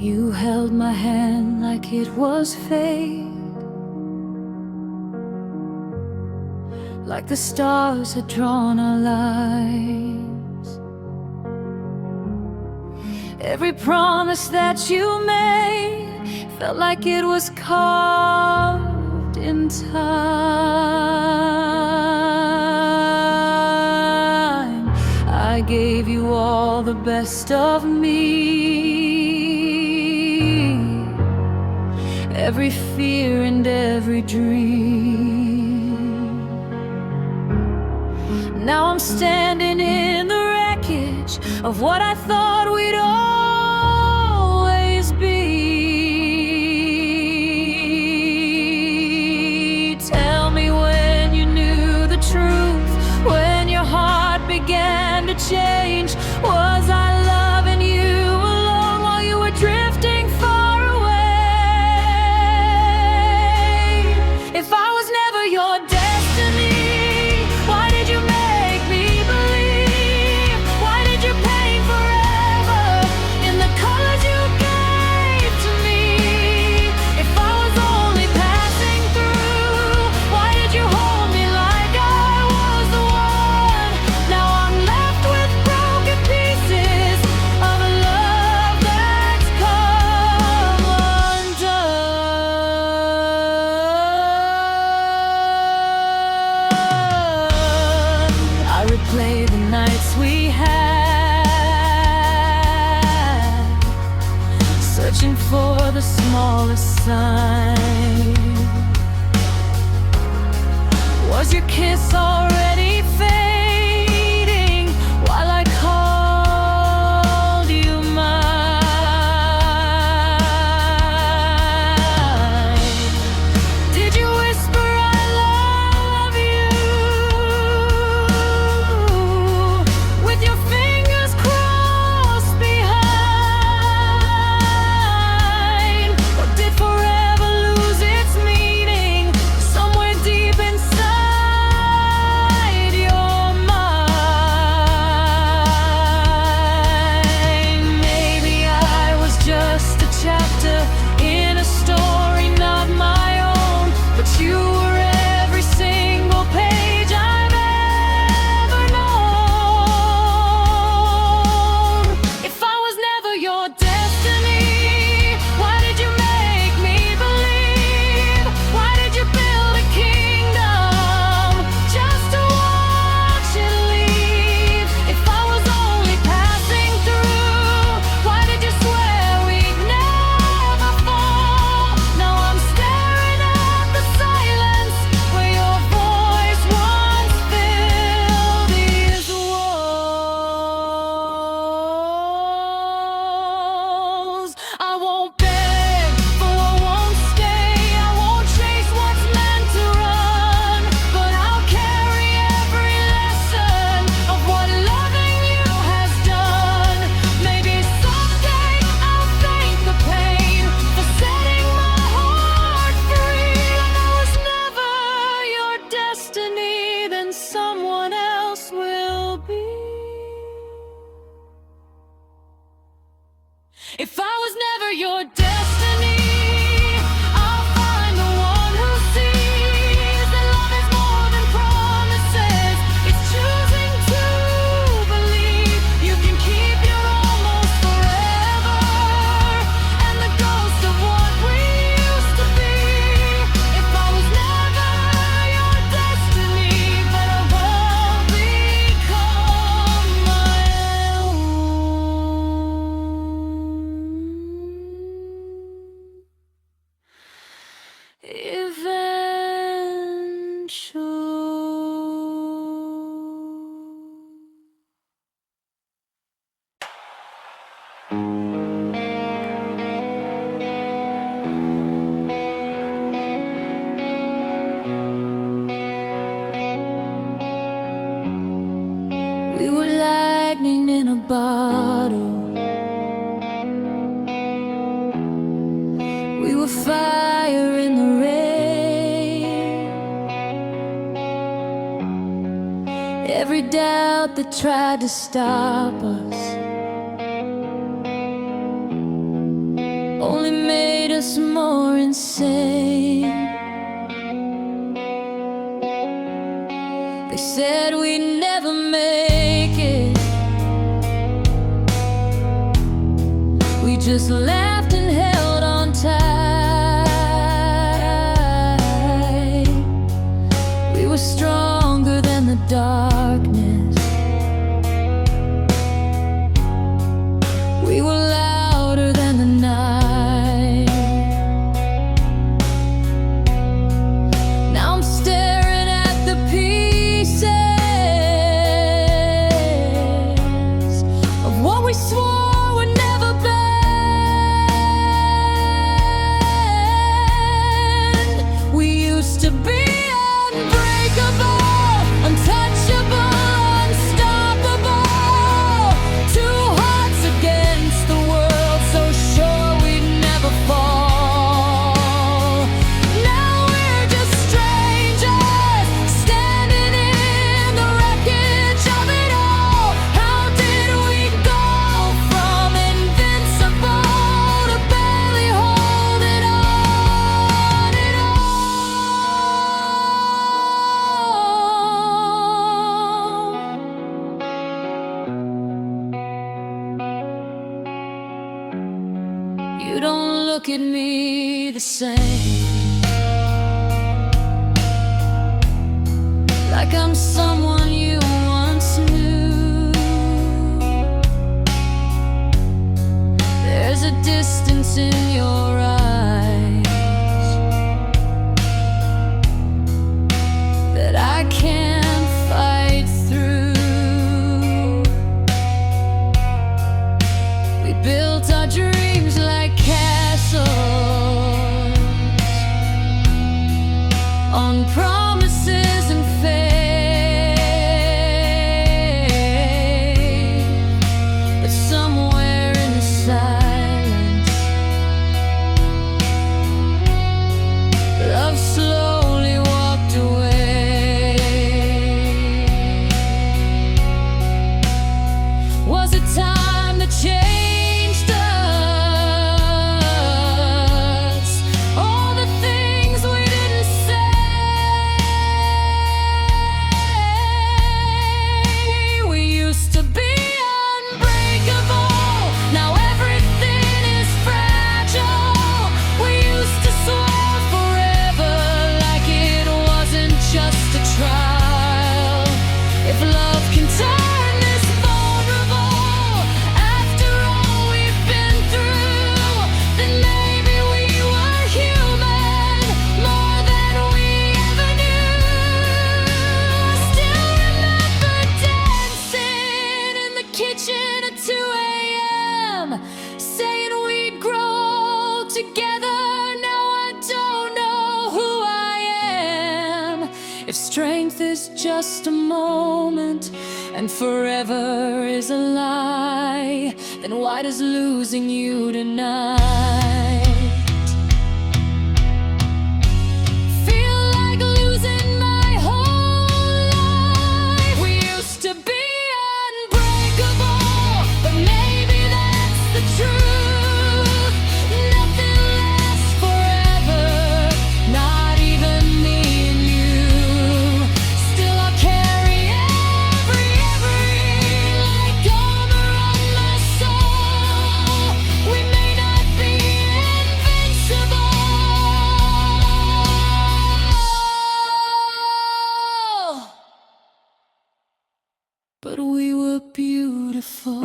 You held my hand like it was fate, like the stars had drawn our lives. Every promise that you made felt like it was carved in time. I gave you all the best of me, every fear and every dream. Now I'm standing in the wreckage of what I thought we'd always be. Tell me when you knew the truth, when your heart began to change. Was I loving you alone while you were drifting far away? If I was never your destiny, why did you make me believe? Why did you paint forever in the colors you gave to me? If I was only passing through, why did you hold me like I was the one? Now I'm left with broken pieces of a love that's come undone. I replay the nights we had, searching for the smallest sign. Was your kiss already fading while I called you mine? Did you whisper I love you with your fingers crossed behind? Or did forever lose its meaning somewhere deep inside your mind? Maybe I was just a chapter in a story not my own, but you were every single page I've ever known. If I was never your destiny, why did you make me believe? Why did you build a kingdom just to watch it leave? If I was only passing through, why did you swear we'd never fall? Now I'm staring at the silence where your voice once filled these walls. I won't beg, for I won't stay. I won't chase what's meant to run, but I'll carry every lesson of what loving you has done. Maybe someday I'll thank the pain for setting my heart free. And I was never your destiny, then someone else will be. If I was never your destiny, I'll find the one who sees that love is more than promises. It's choosing to believe you can keep your almost forever, and the ghost of what we used to be. If I was never your destiny, but I won't become my own. We were lightning in a bottle. We were fire in the rain. Every doubt that tried to stop us only made us more insane. They said we'd never make it. We just laughed and held on tight. We were stronger than the darkness. We were louder than the night. Now I'm staring at the pieces of what we swore would never bend. We used to be unbreakable, untouchable, unstoppable. Two hearts against the world, so sure we'd never fall. Now we're just strangers, standing in the wreckage of it all. How did we go from invincible to barely holding on at all? You don't look at me the same, like I'm someone you once knew. There's a distance in your eyes that I can't fight through. We built our dreams like castles on promises and faith, but somewhere in the silence, love slowly walked away. Was it time that changed us? All the things we didn't say. We used to be unbreakable, now everything is fragile. We used to swear forever, like it wasn't just a trial. If love can turn this vulnerable, after all we've been through, then maybe we were human, more than we ever knew. I still remember dancing in the kitchen at 2 a.m., saying we'd grow together. Now I don't know who I am. If strength is just a moment and forever is a lie, then why does losing you tonight feel like losing my whole life? We used to be unbreakable, but maybe that's the truth. Nothing lasts forever, not even me and you. Still I'll carry every like armor on my soul. We may not be invincible, but we were beautiful.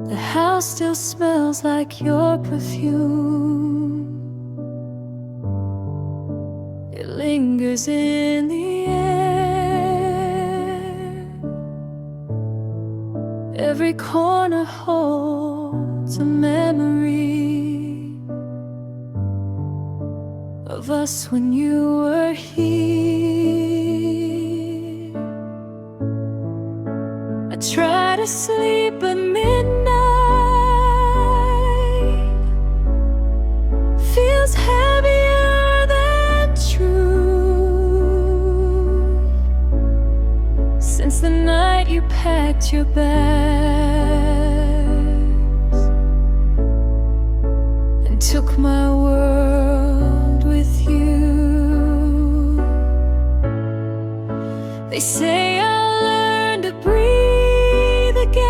The house still smells like your perfume. It lingers in the air. Every corner holds a memory of us when you were here. I try to sleep at midnight, feels heavier than true, since the night you packed your bags and took my world with you. They say I'll learn to breathe again,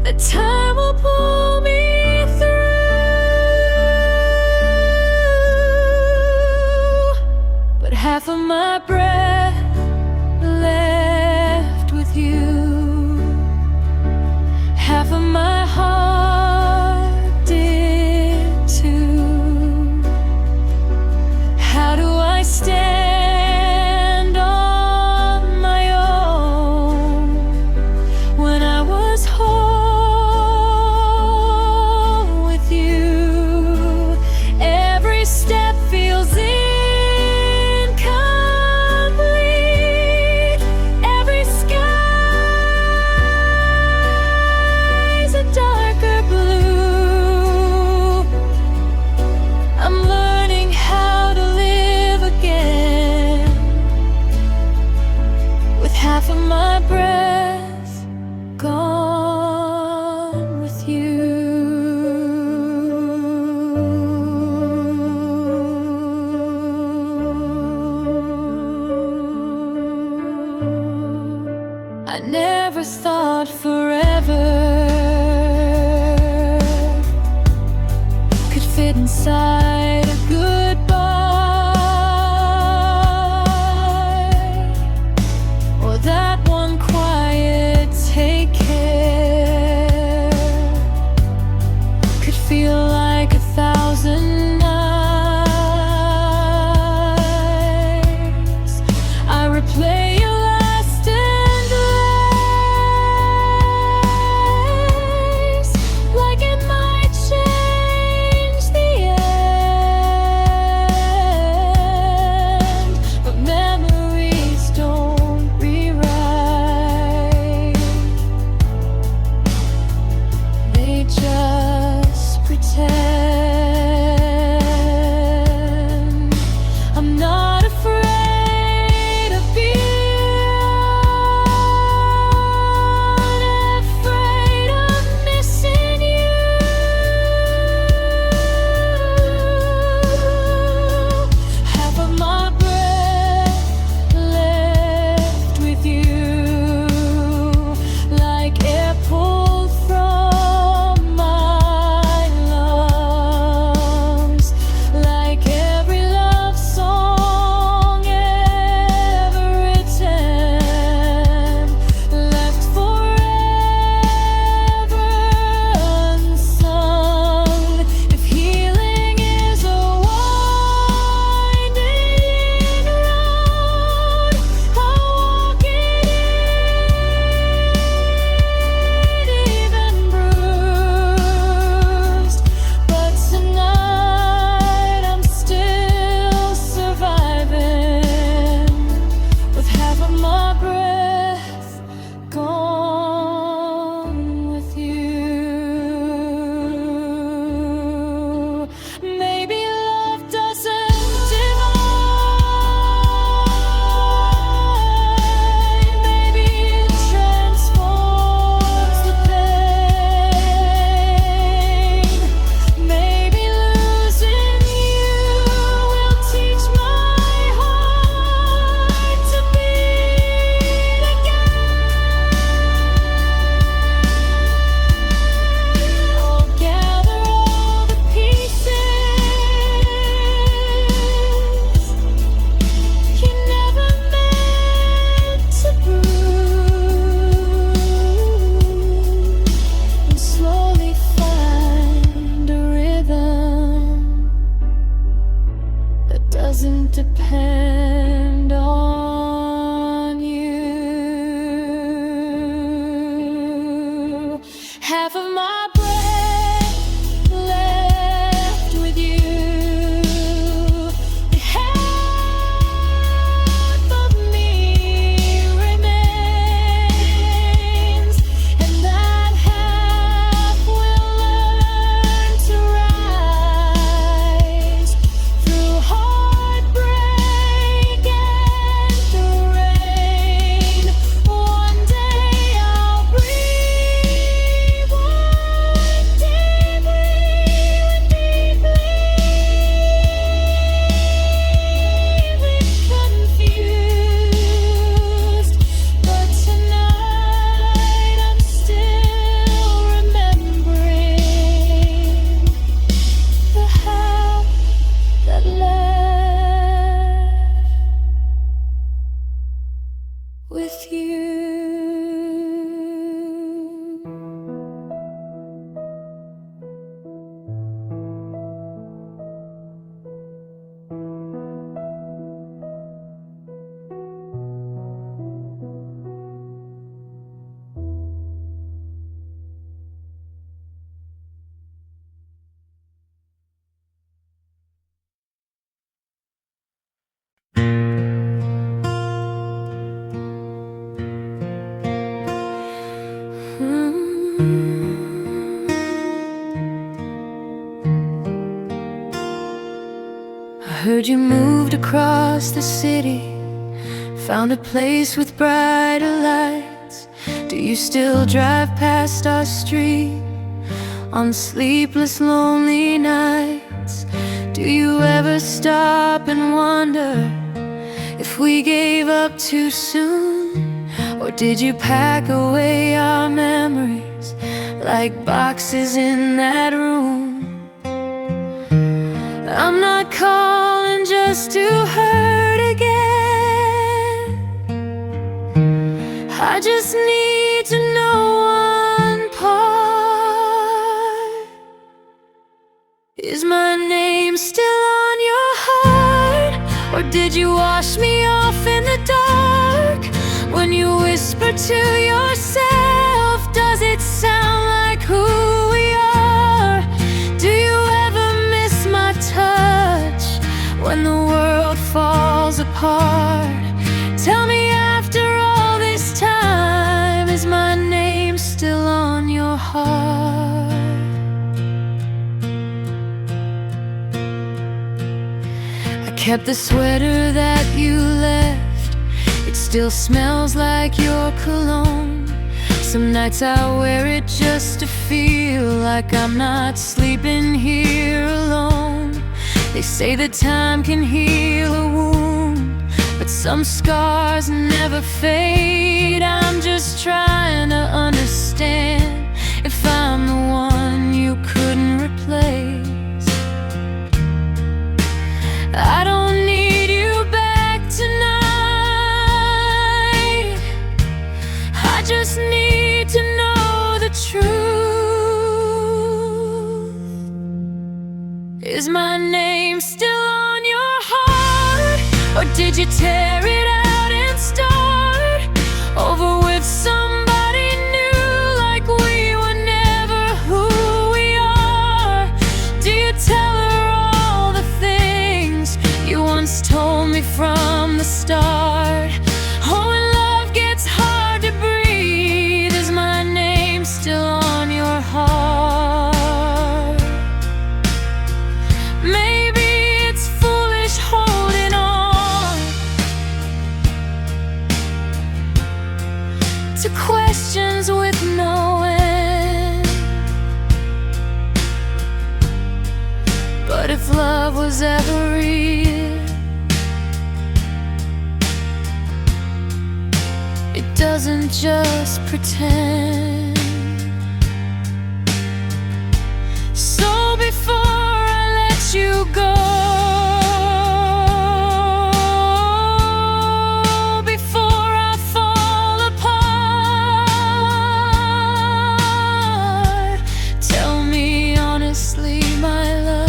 that time will pull me through, but half of my breath left with you, half of my heart did too. How do I stand on my own when I was whole with you? Every step feels incomplete, every sky's a darker blue. I'm learning how to live again with half of my breath gone with you. I never thought forever could fit inside a goodbye, or that one quiet take care could feel like 1,000 nights. I replay your last embrace like it might change the end, but memories don't rewrite, they just pretend. I'm not afraid of being afraid of missing you. Half of my breath left with you, like air pulled from my lungs, like every love song ever written, left forever unsung. If healing is a winding road, I'll walk it even bruised. But tonight I'm still surviving with half of my breath gone with you. Maybe love doesn't divide, maybe it transforms the pain. Maybe losing you will teach my heart to beat again. I'll gather all the pieces you never meant to bruise, and slowly find a rhythm that doesn't depend on you. Half of my breath left with you. heard you moved across the city, found a place with brighter lights. Do you still drive past our street on sleepless, lonely nights? Do you ever stop and wonder if we gave up too soon? Or did you pack away our memories like boxes in that room? I'm not calling just to hurt again. I just need to know one part. Is my name still on your heart? Or did you wash me off in the dark? When you whisper to yourself, does it sound like who we are? Do you ever miss my touch when the world falls apart? Tell me, after all this time, is my name still on your heart? I kept the sweater that you left. It still smells like your cologne. Some nights I wear it just to feel like I'm not sleeping here alone. They say that time can heal a wound, but some scars never fade. I'm just trying to understand if I'm the one you couldn't replace. I don't need you back tonight. I just need to know the truth. Is my name still on your heart? Or did you tear it out and start over with somebody new, like we were never who we are? Do you tell her all the things you once told me from the start? Oh, when love gets hard to breathe, is my name still on your heart? Maybe it's foolish holding on to questions with no end. But if love was ever real, it doesn't just pretend. So before I let you go, before I fall apart, tell me honestly, my love,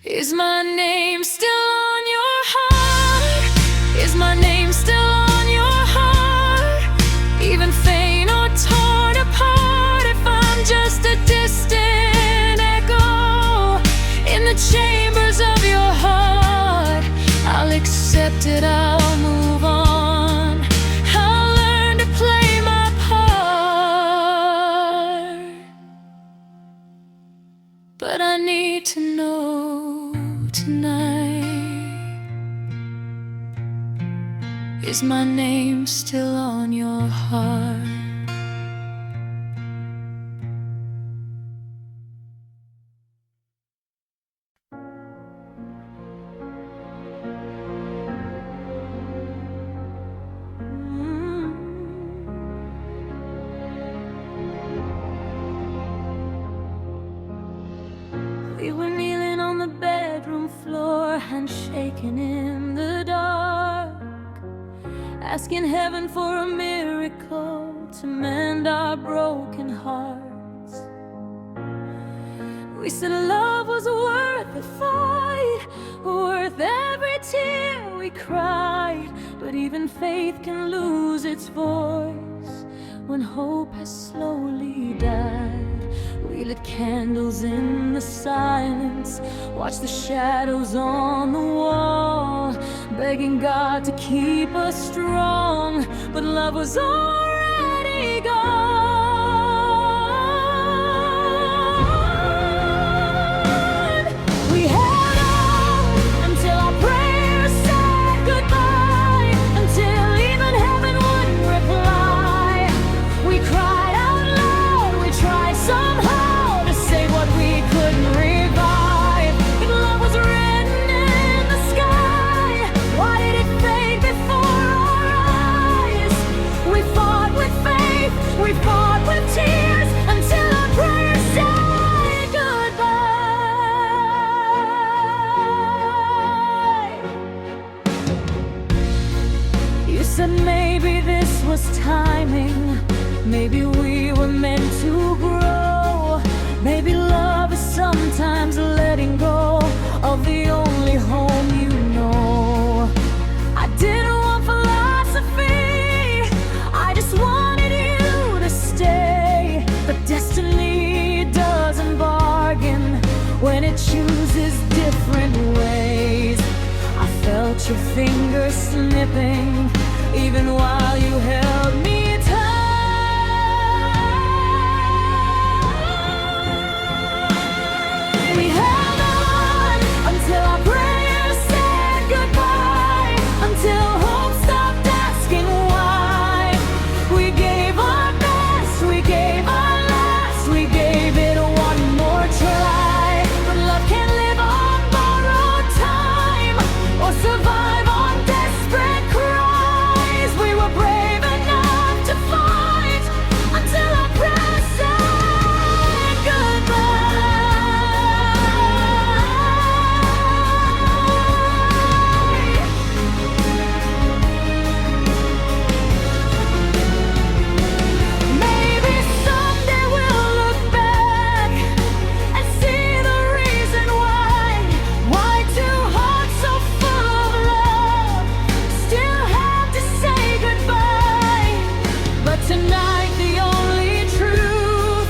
is my name still on your heart? Is my name still on your heart? Even faint or torn apart, if I'm just a distant echo in the chambers of your heart, I'll accept it, I'll move on. I'll learn to play my part. But I need to know tonight, is my name still on your heart? We were kneeling on the bedroom floor, hands shaking in the dark, asking heaven for a miracle to mend our broken hearts. We said love was worth the fight, worth every tear we cried. But even faith can lose its voice when hope has slowly died. We lit candles in the silence, watched the shadows on the wall, begging God to keep us strong, but love was already gone. was timing. Maybe we were meant to grow. Maybe love is sometimes letting go of the only home you know. I didn't want philosophy, I just wanted you to stay. But destiny doesn't bargain when it chooses different ways. I felt your fingers slipping even while you held me tight. We held on until our prayers said goodbye, until hope stopped asking why. We gave our best, we gave our last, we gave it one more try. But love can't live on borrowed time or survive on desperate cries. We were brave enough to fight until our prayers said goodbye. Maybe someday we'll look back and see the reason why two hearts so full of love still have to say goodbye. But tonight the only truth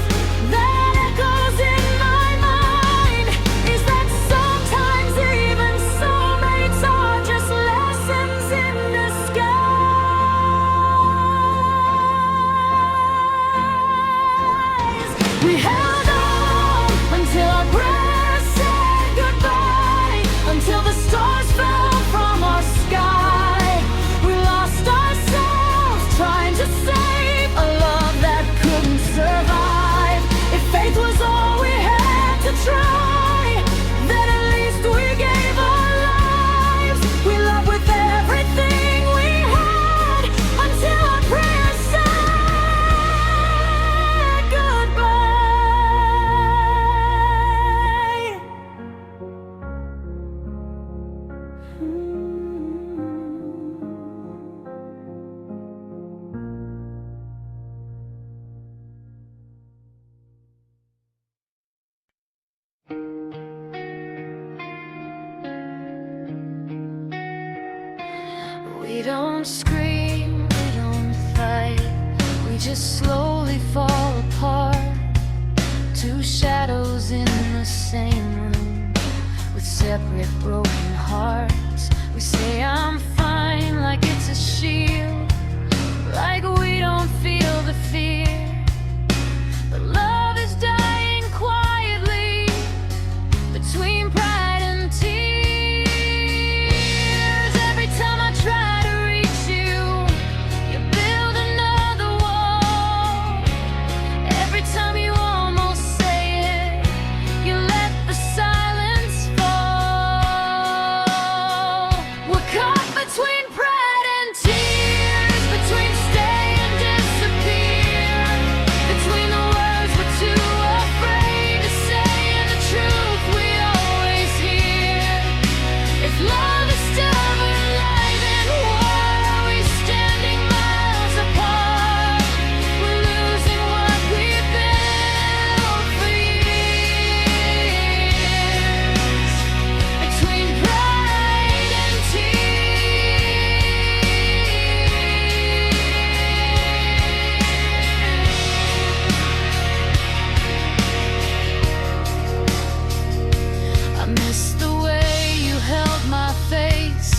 that echoes in my mind is that sometimes even soulmates are just lessons in disguise. We held on until our prayers said goodbye, until the stars fell from our sky. We lost ourselves trying to save a love that couldn't survive. If faith was all we had to try, then at least we gave our lives. We loved with everything we had until our prayers said goodbye. We don't scream, we don't fight, we just slowly fall apart. Two shadows in the same room with separate broken hearts. We say I'm fine like it's a shield, like we don't feel the fear. But love is dying quietly between pride and tears. Every time I try to reach you, you build another wall. Every time you almost say it, you let the silence fall. We're caught between pride and tears, between stay and disappear, between the words we're too afraid to say and the truth we always hear. If love is still alive, then why are we standing miles apart? We're losing what we've built for years, between pride and tears. I miss the way you held my face,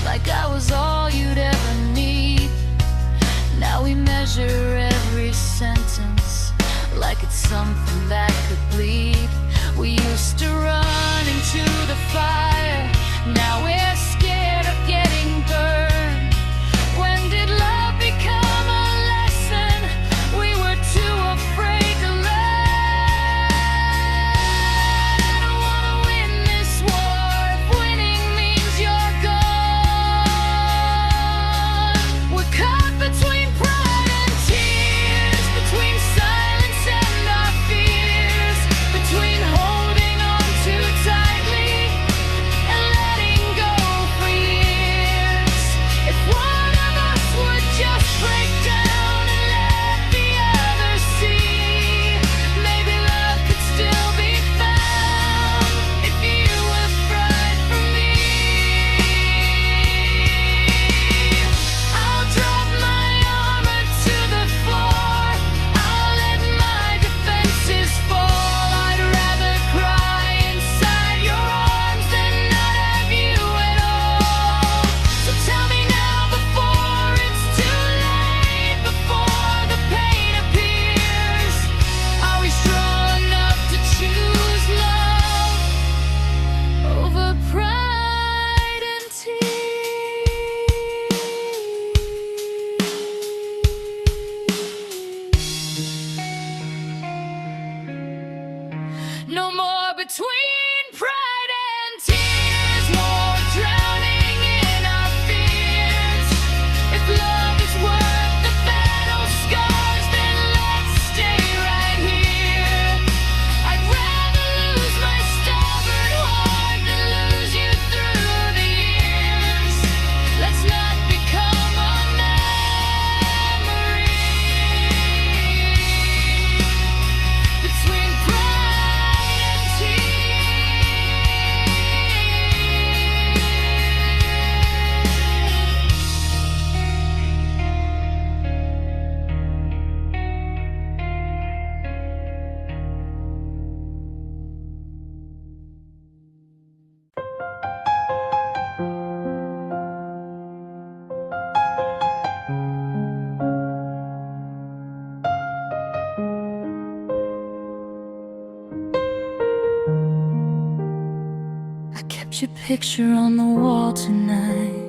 like I was all you'd ever need. Now we measure every sentence like it's something that could bleed. We used to run into the fire, now we're scared of getting burned. When did love become a lesson we were too afraid to learn? I don't wanna win this war if winning means you're gone. We're caught between pride and tears, between silence and our fears, between holding on too tightly your picture on the wall tonight,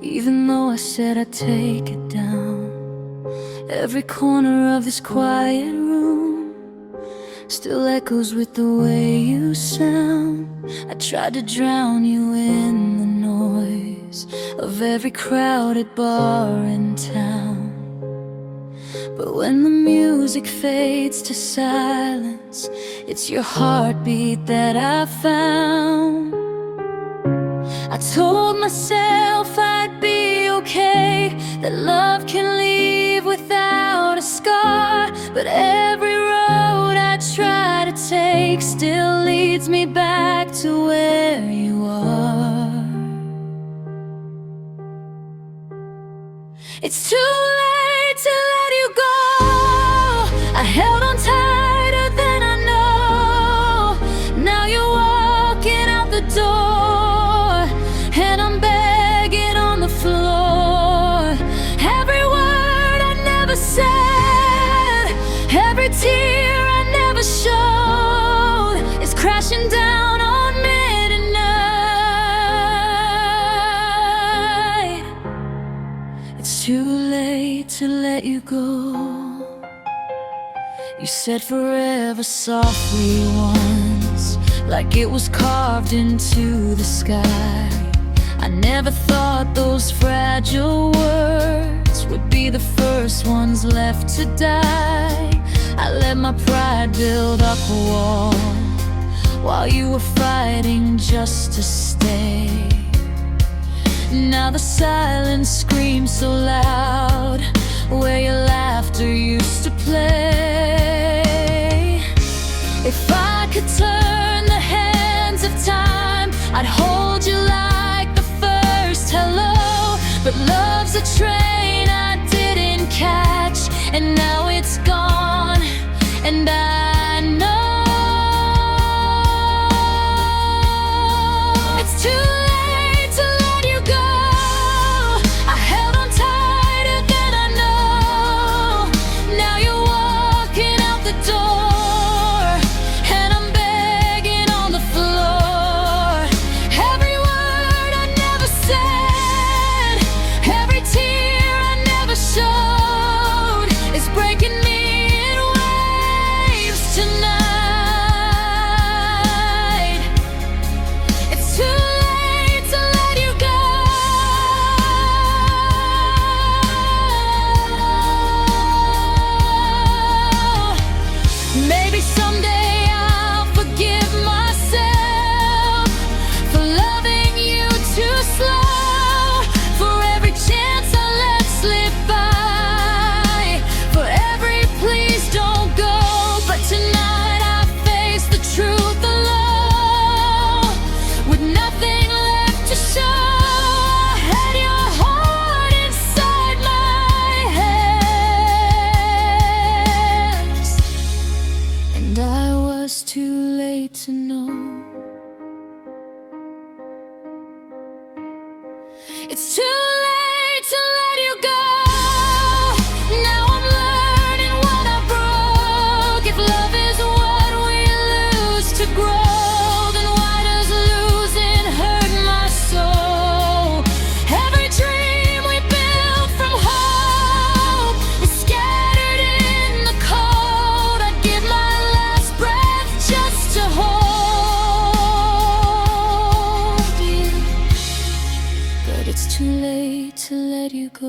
even though I said I'd take it down. Every corner of this quiet room still echoes with the way you sound. I tried to drown you in the noise of every crowded bar in town, but when the music fades to silence, it's your heartbeat that I found. I told myself I'd be okay, that love can leave without a scar, but every road I try to take still leads me back to where you are. It's too late to let you go. I held on tighter than I know. Now you're walking out the door, and I'm begging on the floor. Every word I never said, every tear I never showed, is crashing down on midnight. It's too late to let you go. You said forever softly once, like it was carved into the sky. I never thought those fragile words would be the first ones left to die. I let my pride build up a wall while you were fighting just to stay. Now the silence screams so loud where your laughter used to play. If I could turn the hands of time, I'd hold you like the first hello. But love's a train I didn't catch, and now it's gone, and I know it's too late to let you go. I held on tighter than I know. Now you're walking out the door, and I'm begging on the floor. Every word I never said, every tear I never showed, is breaking me in waves tonight. It's too late to let you go. Maybe someday I'll forgive myself for loving you too slow, for every chance I let slip by, for every please don't go. But tonight I face the truth alone, with nothing left to show. I had your heart inside my hands, and I was too late to know. It's too late to let you go. Now I'm learning what I broke. If love is what we lose to grow, then why does losing hurt my soul? Every dream we built from hope is scattered in the cold. I'd give my last breath just to hold you, but it's too late to let you go.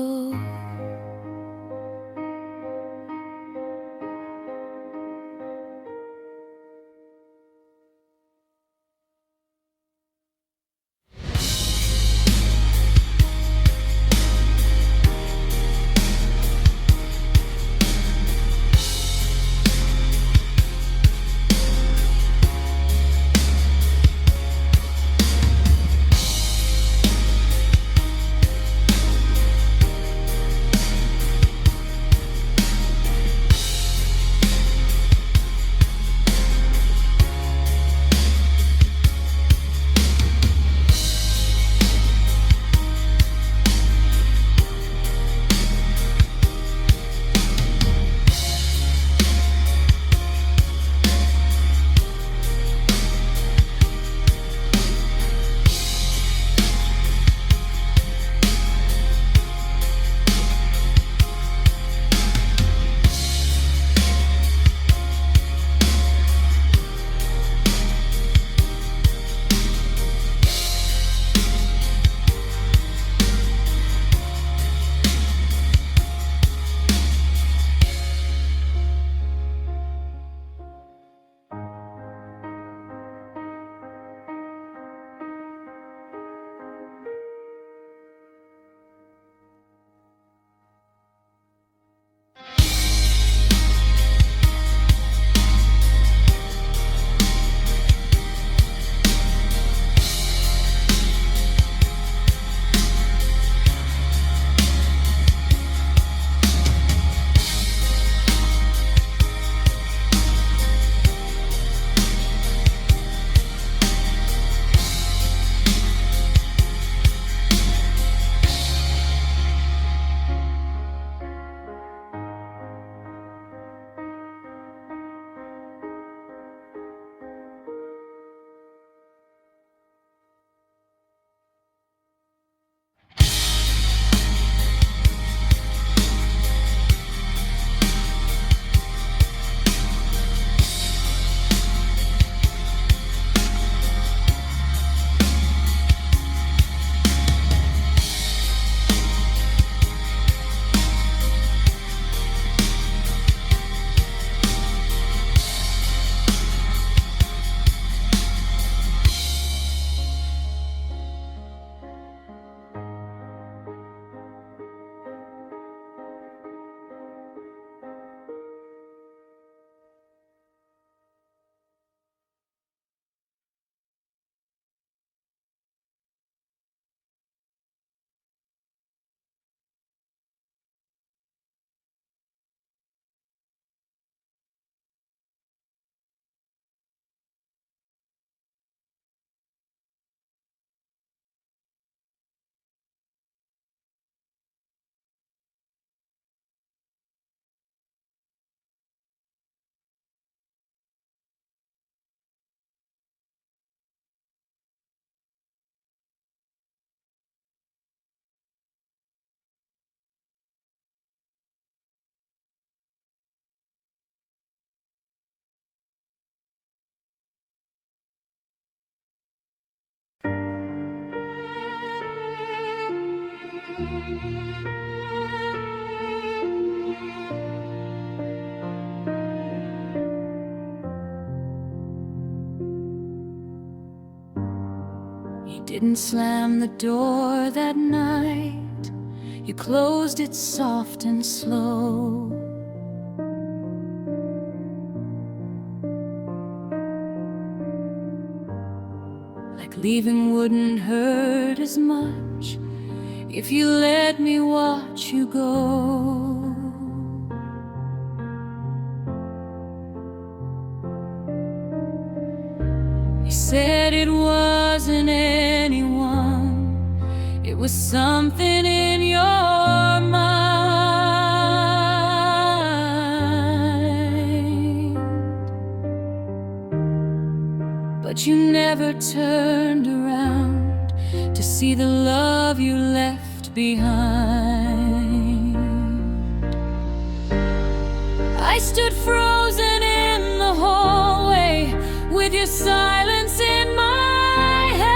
You didn't slam the door that night, you closed it soft and slow. Like leaving wouldn't hurt as much if you let me watch you go. You said it wasn't anyone, it was something in your mind. But you never turned around to see the love you left behind. I stood frozen in the hallway with your silence in my hands.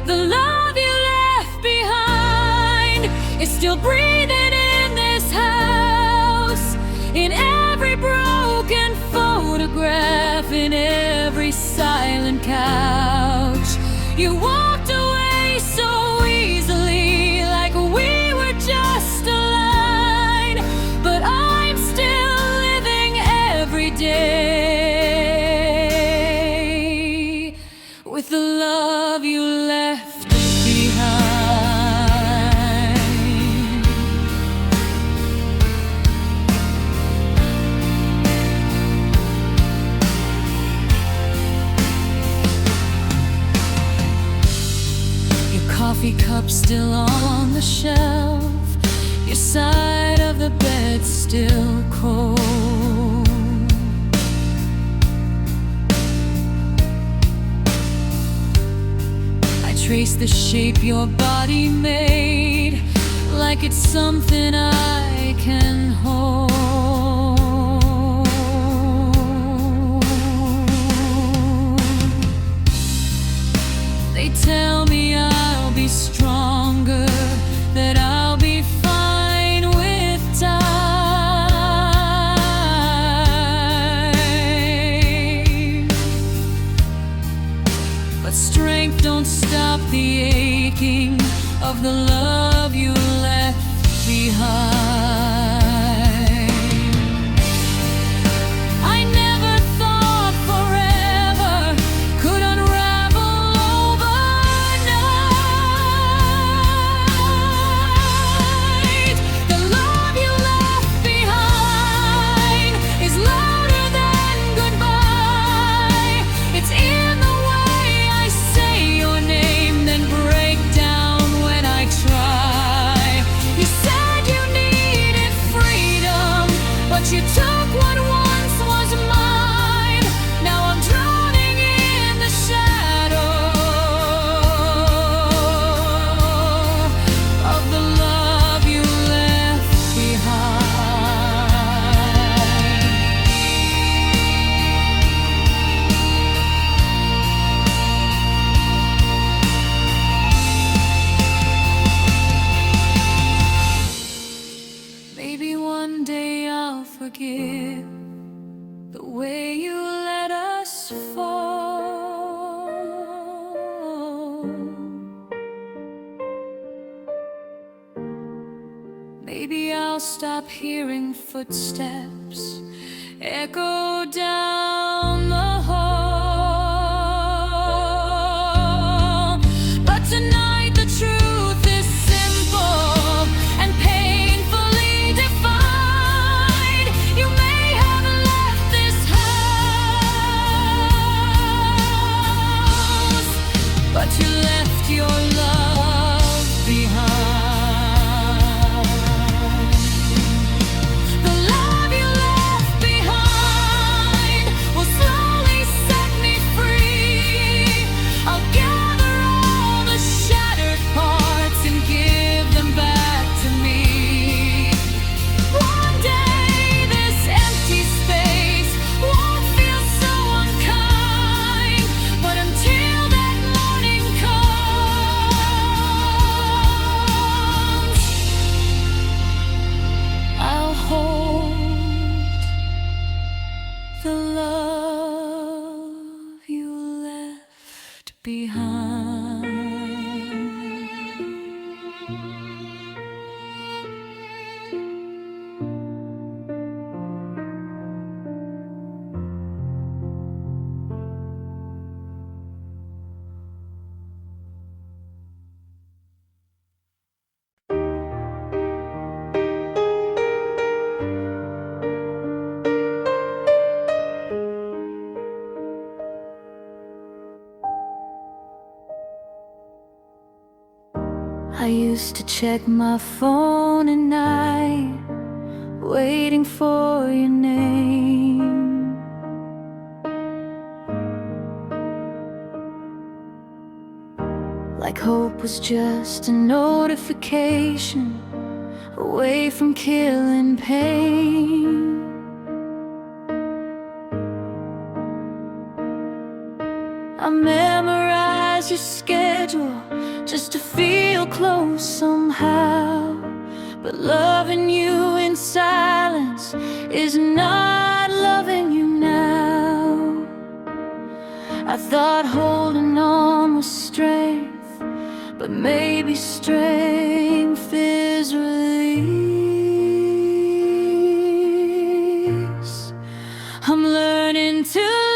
The love you left behind is still breathing in this house, in every broken photograph, in every silent couch. You walked away so easily, like we were just a line, but I'm still living every day with the love you left behind. Your coffee cup still on the shelf, your side of the bed still cold. I trace the shape your body made, like it's something I can hold. They tell me I'll be stronger, that I'll be fine with time. But strength don't stop the aching of the love you left behind. I never thought forever could unravel overnight. The love you left behind is louder than goodbye. It's in the way I say your name, then break down when I try. You said you needed freedom, but you took what once was mine. Now I'm drowning in the shadow of the love you left behind. Maybe one day I'll forgive the way you let us fall. Maybe I'll stop hearing footsteps echo down the hall. But tonight the truth is simple and painfully defined. You may have left this house, but you left your love behind. The love you left behind will slowly set me free. I'll gather all the shattered parts and give them back to me. One day this empty space won't feel so unkind, but until that morning comes, behind. I used to check my phone at night, waiting for your name. Like hope was just a notification away from killing pain. I memorized your schedule just to feel close somehow. But loving you in silence is not loving you now. I thought holding on was strength, but maybe strength is release. I'm learning to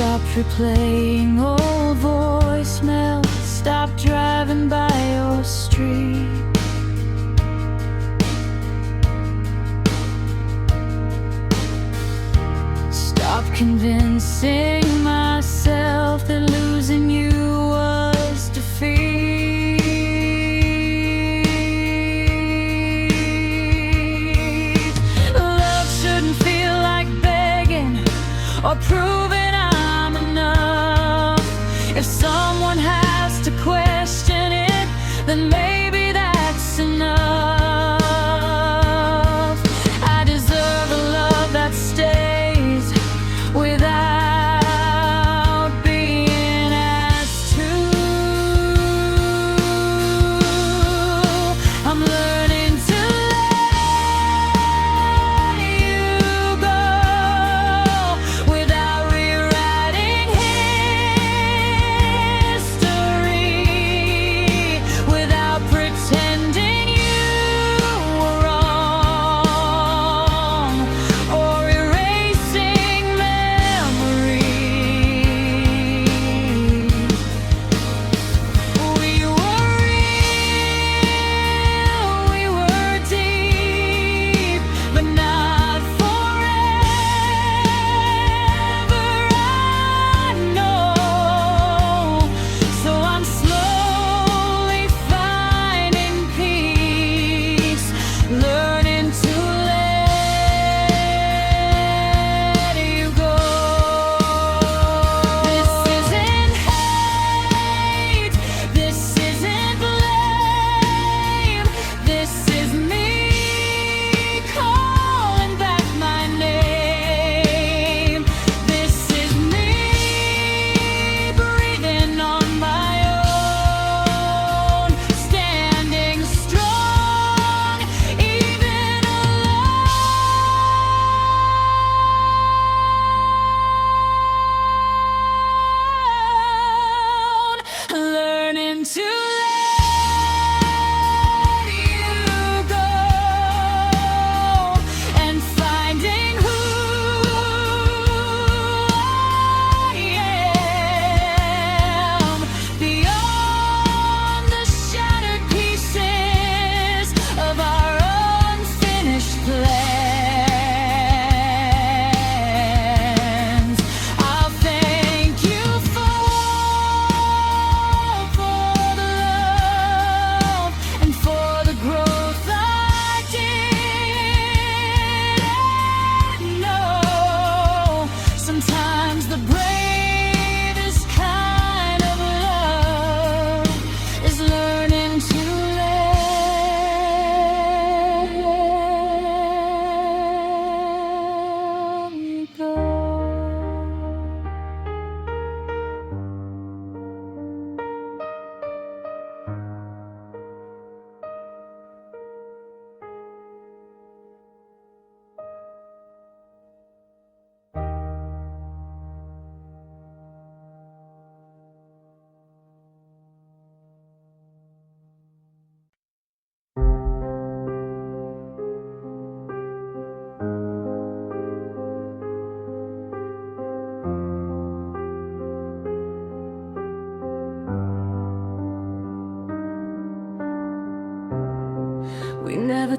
stop replaying old voicemails, stop driving by your street. Stop convincing myself that losing you was defeat. Love shouldn't feel like begging or proving if someone has to question it, then maybe that's enough. I deserve a love that stays without being asked to. I'm learning to let you go without real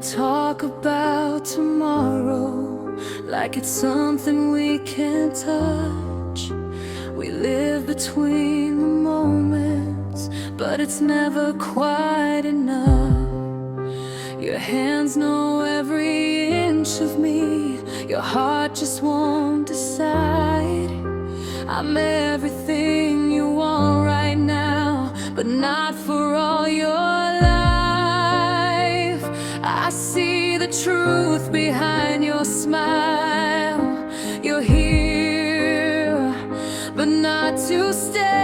talk about tomorrow like it's something we can't touch. We live between the moments, but it's never quite enough. Your hands know every inch of me, your heart just won't decide. I'm everything you want right now, but not for all your life. I see the truth behind your smile. You're here, but not to stay.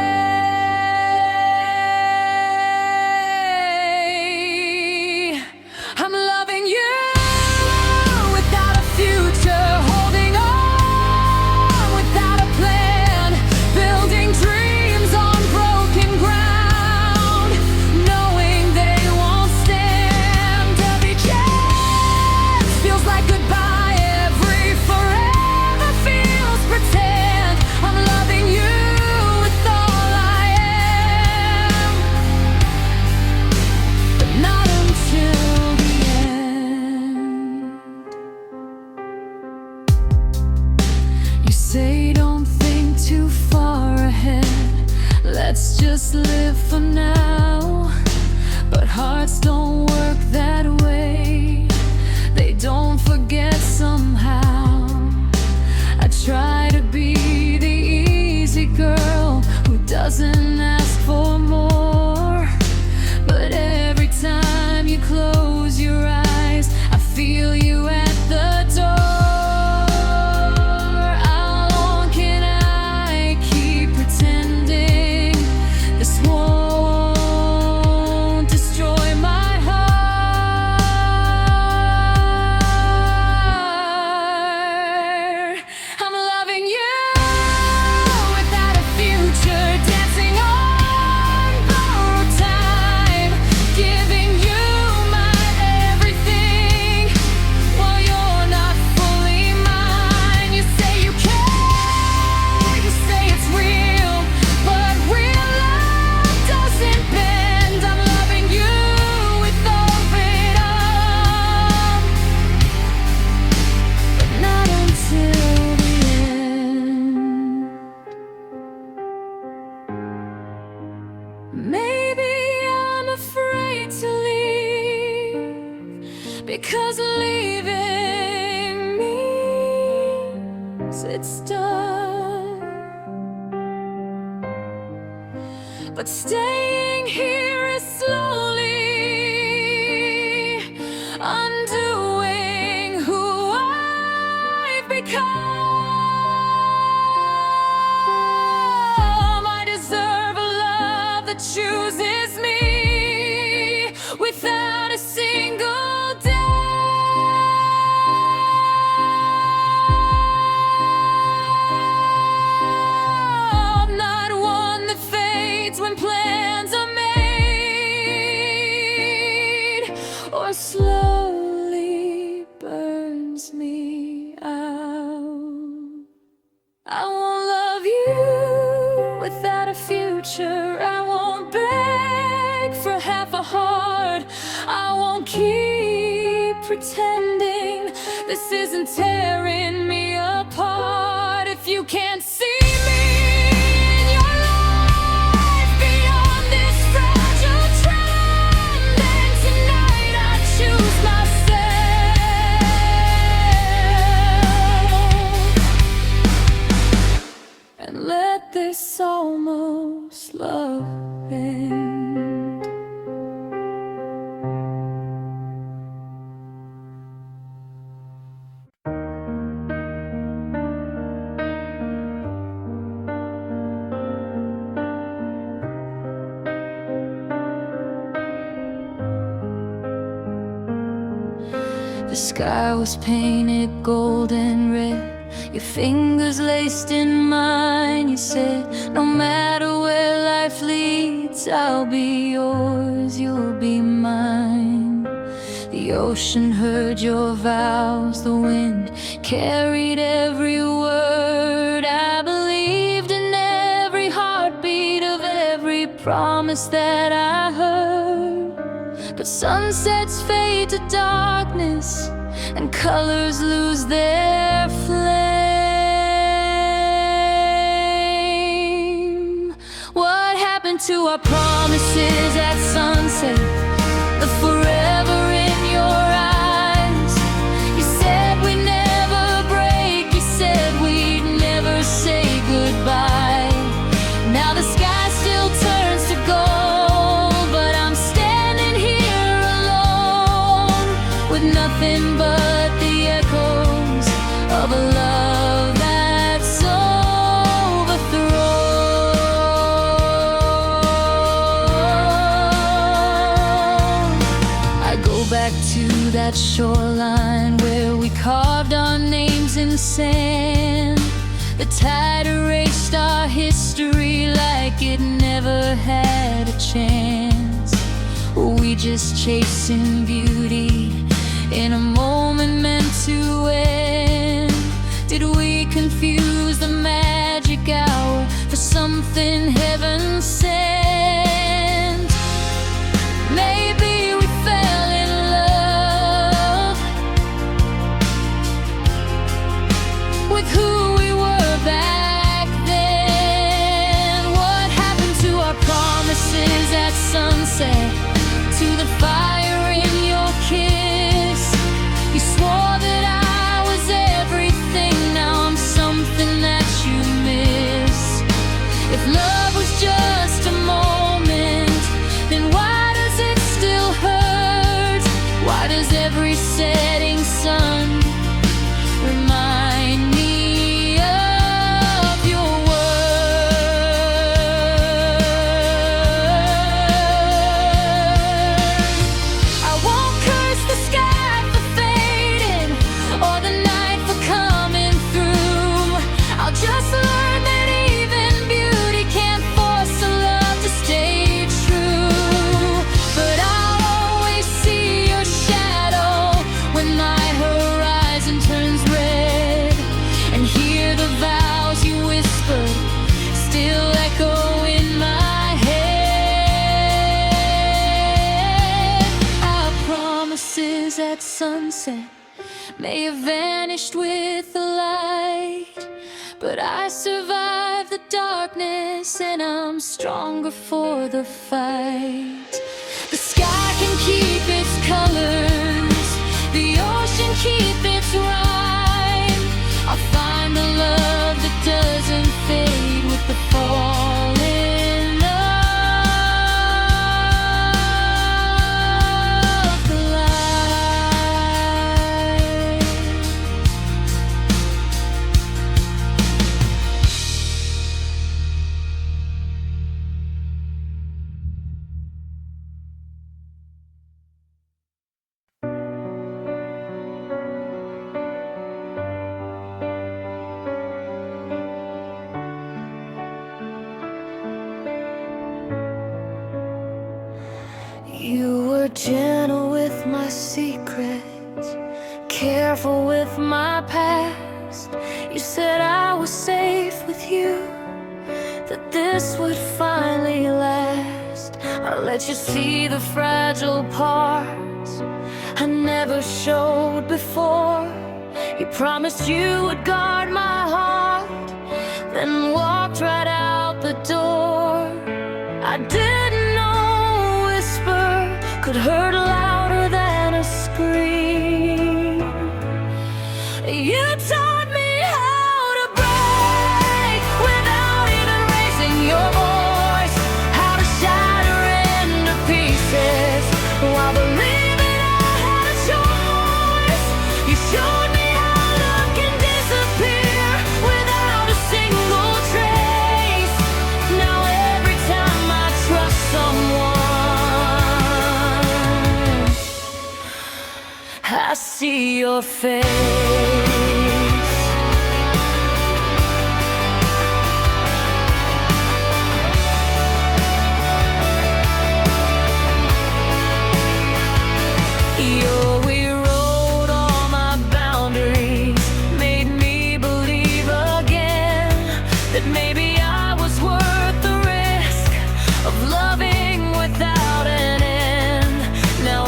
I'm loving you without a future, holding on without a plan, building dreams on broken ground, knowing they won't stand. Every chance feels like goodbye, every forever feels pretend. I'm loving you with all I am, but not until the end. You say don't think too far ahead, let's just live for now. But hearts don't work that way, they don't forget somehow. I try to be the easy girl who doesn't ask for more, but every time you close your eyes, I feel you at the door. How long can I keep pretending this won't destroy my heart? I'm loving you without a future, dancing on borrowed time, giving you my everything while you're not fully mine. You say you care, you say it's real, but real love doesn't bend. I'm loving you with all freedom, but not until the end. Maybe I'm afraid to leave, because leaving means it's done. But staying here is slowly undoing who I've become. I deserve a love that chooses me without a single doubt. Not one that fades when plans are made, or slowly burns me out. I won't love you without a future. I won't beg for half a heart. I won't keep pretending this isn't tearing me apart. If you can't see me in your life beyond this fragile trend, then tonight I choose myself and let this almost love end. The sky was painted golden red, your fingers laced in mine. You said, no matter where life leads, I'll be yours, you'll be mine. The ocean heard your vows, the wind carried every word. I believed in every heartbeat of every promise that I heard. But Sunsets fade to darkness, and colors lose their flame. What happened to our promises at sunset? The forever in your eyes. You said we'd never break, you said we'd never say goodbye. Now the sky still turns to gold, but I'm standing here alone, with nothing but the echoes of a love that's overthrown. I go back to that shoreline where we carved our names in sand. The tide erased our history like it never had a chance. We just chasing beauty in a moment meant to end. Did we confuse the magic hour for something heaven sent? Maybe we fell in love with who we were back then. What happened to our promises at sunset? To the fire in your kiss. You swore that I was everything, now I'm something that you miss. If love was just a moment, then why does it still hurt? Why does every setting sun remind me of your word? I won't curse the sky for fading, or the night for coming through. I'll just learn that even beauty can't force a love to stay true. But I'll always see your shadow when my horizon turns red, and hear the vows you whispered still echo in my head. Our promises at sunset may have vanished with the light, but I survived the darkness and I'm stronger for the fight. The sky can keep its colors, the ocean keep its rhyme. I'll find the love that doesn't fade with the falling of the light. You were gentle with my secrets, careful with my past. You said I was safe with you, that this would finally last. I let you see the fragile parts I never showed before. You promised you would guard my heart, then walked right out the door. I didn't know a whisper could hurt louder than a scream. You taught me how to break without even raising your voice, how to shatter into pieces while believing I had a choice. You showed me how love can disappear without a single trace. Now every time I trust someone, I see your face. We rewrote all my boundaries, made me believe again that maybe I was worth the risk of loving without an end. Now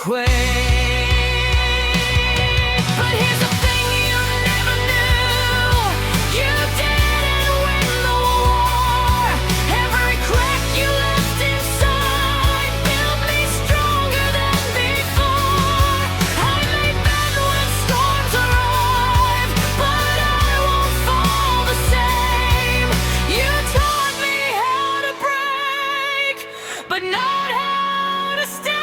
quake. But here's the thing you never knew: you didn't win the war. Every crack you left inside built me stronger than before. I may bend when storms arrive, but I won't fall the same. You taught me how to break, but not how to stay.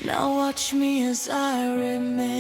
Now watch me as I remain.